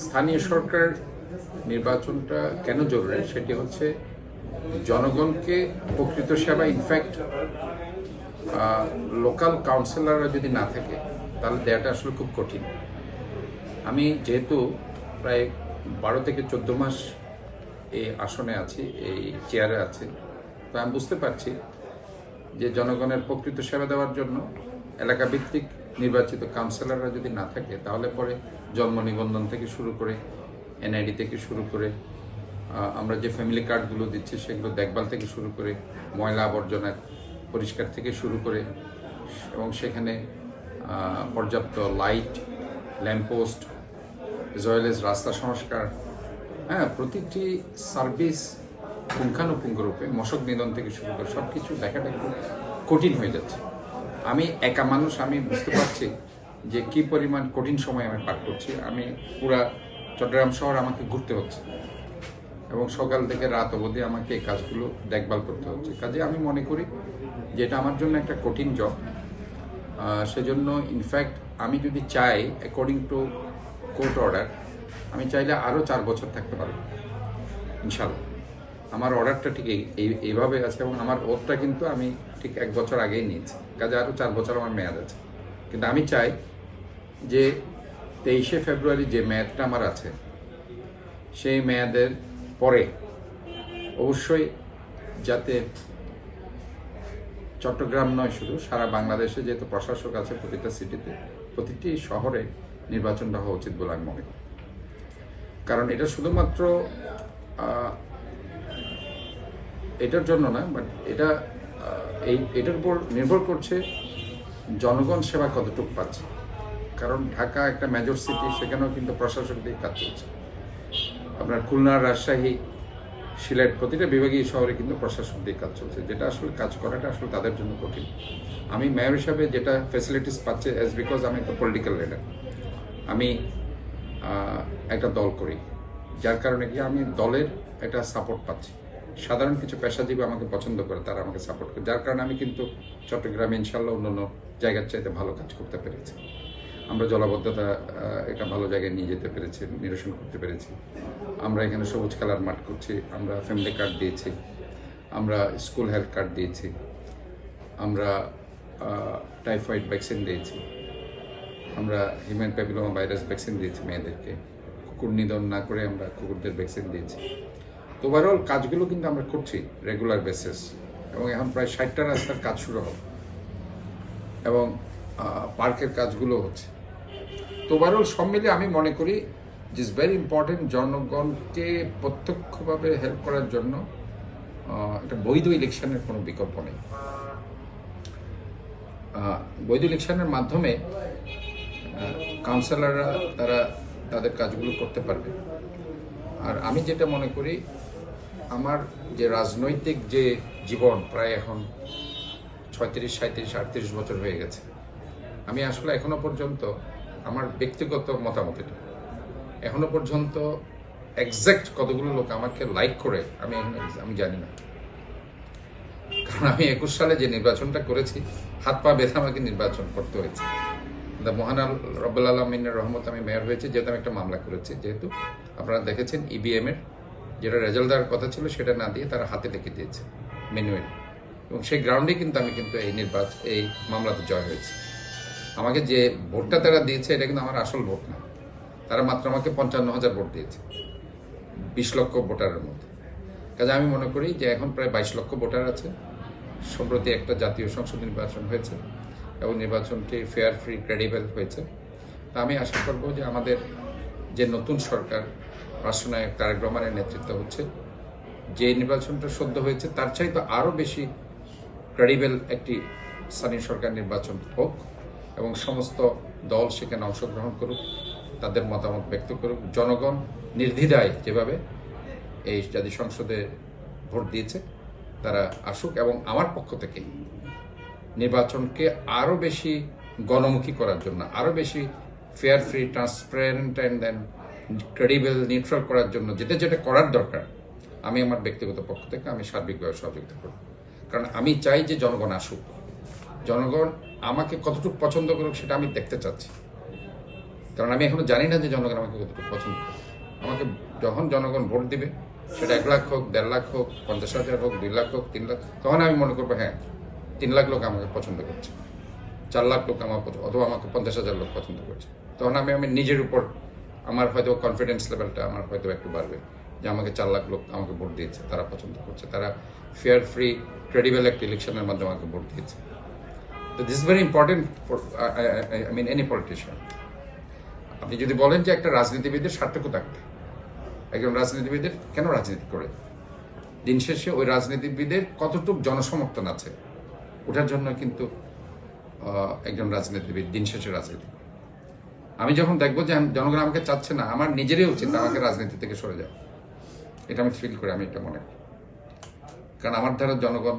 স্থানীয় সরকার নির্বাচনটা কেন জরুরি সেটি হচ্ছে জনগণকে প্রকৃত সেবা। ইনফ্যাক্ট লোকাল কাউন্সিলররা যদি না থাকে তাহলে দেওয়াটা আসলে খুব কঠিন। আমি যেহেতু প্রায় 12 থেকে 14 মাস এই আসনে আছি, এই চেয়ারে আছি, তো আমি বুঝতে পারছি যে জনগণের প্রকৃত সেবা দেওয়ার জন্য এলাকাভিত্তিক নির্বাচিত কাউন্সিলররা যদি না থাকে তাহলে পরে জন্ম নিবন্ধন থেকে শুরু করে এনআইডি থেকে শুরু করে আমরা যে ফ্যামিলি কার্ডগুলো দিচ্ছি সেগুলো দেখভাল থেকে শুরু করে ময়লা আবর্জনা পরিষ্কার থেকে শুরু করে এবং সেখানে পর্যাপ্ত লাইট, ল্যাম্পপোস্ট, জয়েলেস রাস্তা সংস্কার, প্রতিটি সার্ভিস পুঙ্খানুপুঙ্খরূপে মশক নিধন থেকে শুরু করে সব কিছু দেখাটা একটু কঠিন হয়ে যাচ্ছে। আমি একা মানুষ, আমি বুঝতে পারছি যে কি পরিমাণ কঠিন সময় আমি পার করছি। আমি পুরা চট্টগ্রাম শহর আমাকে ঘুরতে হচ্ছে এবং সকাল থেকে রাত অবধি আমাকে এই কাজগুলো দেখভাল করতে হচ্ছে। কাজে আমি মনে করি যে এটা আমার জন্য একটা কঠিন জব। সেজন্য ইনফ্যাক্ট আমি যদি চাই অ্যাকর্ডিং টু কোর্ট অর্ডার, আমি চাইলে আরও 4 বছর থাকতে পারবো ইনশাল্লাহ। আমার অর্ডারটা ঠিক এইভাবে আছে এবং আমার ওথটা কিন্তু আমি ঠিক 1 বছর আগেই নিয়েছি। কাজে আরও 4 বছর আমার মেয়াদ আছে। কিন্তু আমি চাই যে 23শে ফেব্রুয়ারি যে মেয়াদটা আমার আছে সেই মেয়াদের পরে অবশ্যই যাতে চট্টগ্রাম নয় শুধু সারা বাংলাদেশে যেহেতু প্রশাসক আছে প্রতিটা সিটিতে, প্রতিটি শহরে নির্বাচনটা হওয়া উচিত বলে আমি মনে করি। কারণ এটা শুধুমাত্র এটার জন্য না, বাট এটার উপর নির্ভর করছে জনগণ সেবা কতটুকু পাচ্ছে। কারণ ঢাকা একটা মেজর সিটি, সেখানেও কিন্তু প্রশাসক দিয়ে কাজ চলছে। আপনার খুলনা, রাজশাহী, সিলেট প্রতিটা বিভাগীয় শহরে কিন্তু প্রশাসক দিয়ে কাজ চলছে, যেটা আসলে কাজ করাটা আসলে তাদের জন্য কঠিন। আমি মেয়র হিসাবে যেটা ফ্যাসিলিটিস পাচ্ছি অ্যাজ বিকজ আমি একটা পলিটিক্যাল লিডার, আমি একটা দল করি, যার কারণে কি আমি দলের একটা সাপোর্ট পাচ্ছি। সাধারণ কিছু পেশাজীবী আমাকে পছন্দ করে, তারা আমাকে সাপোর্ট করে, যার কারণে আমি কিন্তু চট্টগ্রামে ইনশাল্লাহ অন্যান্য জায়গার চাইতে ভালো কাজ করতে পেরেছি। আমরা জলাবদ্ধতা একটা ভালো জায়গায় নিয়ে যেতে পেরেছি, নিরসন করতে পেরেছি। আমরা এখানে সবুজ খেলার মাঠ করছি, আমরা ফ্যামিলি কার্ড দিয়েছি, আমরা স্কুল হেলথ কার্ড দিয়েছি, আমরা টাইফয়েড ভ্যাকসিন দিয়েছি, আমরা হিউম্যান প্যাপিলোমা ভাইরাস ভ্যাকসিন দিয়েছি মেয়েদেরকে, কুকুর নিধন না করে আমরা কুকুরদের ভ্যাকসিন দিয়েছি। তো ওভারঅল কাজগুলো কিন্তু আমরা করছি রেগুলার বেসিস, এবং এখন প্রায় 60টা রাস্তার কাজ শুরু হবে এবং পার্কের কাজগুলো হচ্ছে। তো ওভারঅল সব মিলে আমি মনে করি যে ইজ ভেরি ইম্পর্টেন্ট জনগণকে প্রত্যক্ষভাবে হেল্প করার জন্য একটা বৈধ ইলেকশনের কোনো বিকল্প নেই। বৈধ ইলেকশনের মাধ্যমে কাউন্সিলররা তারা তাদের কাজগুলো করতে পারবে। আর আমি যেটা মনে করি, আমার যে রাজনৈতিক যে জীবন প্রায় এখন 36, 37, 38 বছর হয়ে গেছে, আমি আসলে এখনো পর্যন্ত আমার ব্যক্তিগত মতামত এটা, এখনো পর্যন্ত এক্স্যাক্ট কতগুলো লোক আমাকে লাইক করে আমি জানি না। কারণ আমি 21 সালে যে নির্বাচনটা করেছি, হাত পা বেঁধে আমাকে নির্বাচন করতে হয়েছে। মহান রব্বুল আলমিনের রহমত আমি মেয়র হয়েছি, যেহেতু আমি একটা মামলা করেছি। যেহেতু আপনারা দেখেছেন ইভিএম এর যেটা রেজাল্ট দেওয়ার কথা ছিল সেটা না দিয়ে তারা হাতে লিখে দিয়েছে ম্যানুয়ালি, এবং সেই গ্রাউন্ডে কিন্তু আমি এই মামলাতে জয় হয়েছি। আমাকে যে ভোটটা তারা দিয়েছে এটা কিন্তু আমার আসল ভোট না, তারা মাত্র আমাকে 55,000 ভোট দিয়েছে 20 লক্ষ ভোটারের মধ্যে। কাজে আমি মনে করি যে এখন প্রায় 22 লক্ষ ভোটার আছে। সম্প্রতি একটা জাতীয় সংসদ নির্বাচন হয়েছে এবং নির্বাচনটি ফেয়ার, ফ্রি, ক্রেডিবল হয়েছে। তা আমি আশা করব যে আমাদের যে নতুন সরকার রাষ্ট্রনায়ক তারেক রহমানের নেতৃত্ব হচ্ছে, যে নির্বাচনটা সদ্য হয়েছে তার চাইতে আরও বেশি ক্রেডিবল একটি স্থানীয় সরকার নির্বাচন হোক এবং সমস্ত দল সেখানে অংশগ্রহণ করুক, তাদের মতামত ব্যক্ত করুক। জনগণ নির্দ্বিধায় যেভাবে এই জাতীয় সংসদে ভোট দিয়েছে তারা আসুক, এবং আমার পক্ষ থেকে নির্বাচনকে আরও বেশি গণমুখী করার জন্য, আরও বেশি fair, free, transparent and then credible, neutral করার জন্য যেটা করার দরকার, আমি আমার ব্যক্তিগত পক্ষ থেকে আমি সার্বিকভাবে সহযোগিতা করব। কারণ আমি চাই যে জনগণ আসুক, জনগণ আমাকে কতটুকু পছন্দ করুক সেটা আমি দেখতে চাচ্ছি। কারণ আমি এখনো জানি না যে জনগণ আমাকে কতটুকু পছন্দ করে। আমাকে যখন জনগণ ভোট দিবে, সেটা 1 লাখ হোক, 1.5 লাখ হোক, 50,000 হোক, 2 লাখ হোক, 3 লাখ, তখন আমি মনে করবো হ্যাঁ 3 লাখ লোক আমাকে পছন্দ করছে, 4 লাখ লোক আমার অথবা আমাকে 50,000 লোক পছন্দ করছে। তখন আমি নিজের উপর আমার হয়তো কনফিডেন্স লেভেলটা আমার হয়তো একটু বাড়বে যে আমাকে 4 লাখ লোক আমাকে ভোট দিয়েছে, তারা পছন্দ করছে, তারা ফেয়ার ফ্রি ক্রেডিবল একটা ইলেকশনের মাধ্যমে আমাকে ভোট দিয়েছে। তো this is very important for I mean any politician. আপনি যদি বলেন যে একটা রাজনীতিবিদের সার্থক থাকবে, একজন রাজনীতিবিদের কেন রাজনীতি করে, দিন শেষে ওই রাজনীতিবিদের কতটুকু জনসমর্থন আছে ওটার জন্য কিন্তু একজন রাজনীতিবিদ দিন শেষে রাজনীতি করে। আমি যখন দেখবো যে জনগণ আমাকে চাচ্ছে না, আমার নিজেরই উচিত আমাকে রাজনীতি থেকে সরে যাওয়া। এটা আমি ফিল করি, আমি এটা মনে করি। কারণ আমার দ্বারা জনগণ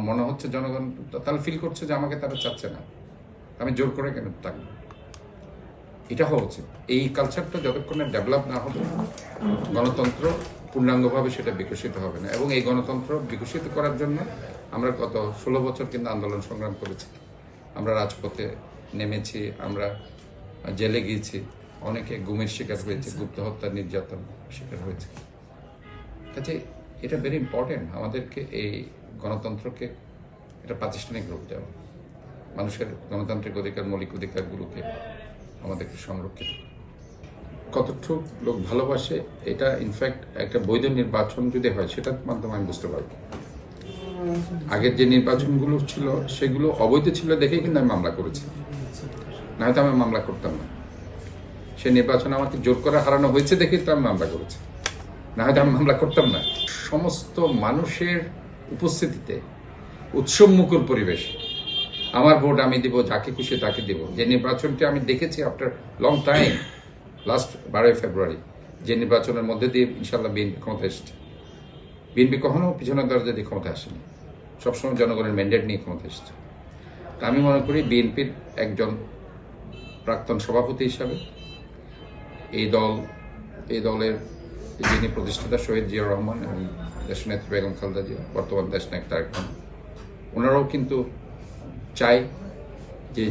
মনে হচ্ছে, জনগণ তাহলে ফিল করছে যে আমাকে তারা চাচ্ছে না, আমি জোর করে কেন থাকবো। এটা হওয়া উচিত। এই কালচারটা যতক্ষণে ডেভেলপ না হবে, গণতন্ত্র পূর্ণাঙ্গভাবে সেটা বিকশিত হবে না। এবং এই গণতন্ত্র বিকশিত করার জন্য আমরা গত 16 বছর কিন্তু আন্দোলন সংগ্রাম করেছি, আমরা রাজপথে নেমেছি, আমরা জেলে গিয়েছি, অনেকে গুমের শিকার হয়েছে, গুপ্ত হত্যা, নির্যাতন শিকার হয়েছে। কাজে এটা ভেরি ইম্পর্টেন্ট আমাদেরকে এই গণতন্ত্রকে এটা প্রাতিষ্ঠানিক রূপ দেওয়া, মানুষের গণতান্ত্রিক অধিকার, মৌলিক অধিকারগুলোকে আমাদেরকে সংরক্ষিত করা। কতটুকু লোক ভালোবাসে এটা ইনফ্যাক্ট একটা বৈধ নির্বাচন যদি হয় সেটার মাধ্যমে আমি বুঝতে পারবো। আগের যে নির্বাচনগুলো ছিল সেগুলো অবৈধ ছিল দেখেই কিন্তু আমি মামলা করেছি, না হয়তো আমি মামলা করতাম না। সে নির্বাচনে আমাকে জোর করে হারানো হয়েছে দেখেই তো আমি মামলা করেছি, না হয়তো আমি মামলা করতাম না। সমস্ত মানুষের উপস্থিতিতে উৎসবমুখর পরিবেশ, আমার ভোট আমি দিব, যাকে খুশি তাকে দিব, যে নির্বাচনটি আমি দেখেছি আফটার লং টাইম, লাস্ট 12 ফেব্রুয়ারি, যে নির্বাচনের মধ্যে দিয়ে ইনশাল্লাহ বিএনপি ক্ষমতা এসেছে। বিএনপি কখনো পিছনের দরজা দিয়ে ক্ষমতা আসেনি, সবসময় জনগণের ম্যান্ডেট নিয়ে ক্ষমতা এসেছে। তা আমি মনে করি বিএনপির একজন প্রাক্তন সভাপতি হিসাবে এই দলের যিনি প্রতিষ্ঠাতা শহীদ জিয়াউর রহমান এবং দেশনেত্রী বেগম খালেদা জিয়া, বর্তমান দেশনায়ক তারেক রহমান, ওনারাও কিন্তু চাই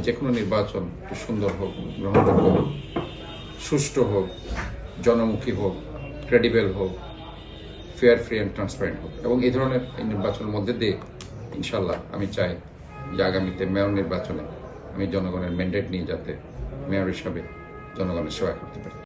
যে কোনো নির্বাচন সুন্দর হোক, গ্রহণযোগ্য হোক, সুষ্ঠু হোক, জনমুখী হোক, ক্রেডিবল হোক, ফেয়ার, ফ্রি অ্যান্ড ট্রান্সপারেন্ট হোক। এবং এই ধরনের নির্বাচনের মধ্যে দিয়ে ইনশাল্লাহ আমি চাই যে আগামীতে মেয়র নির্বাচনে আমি জনগণের ম্যান্ডেট নিয়ে যাতে মেয়র হিসাবে জনগণের সেবা করতে পারি।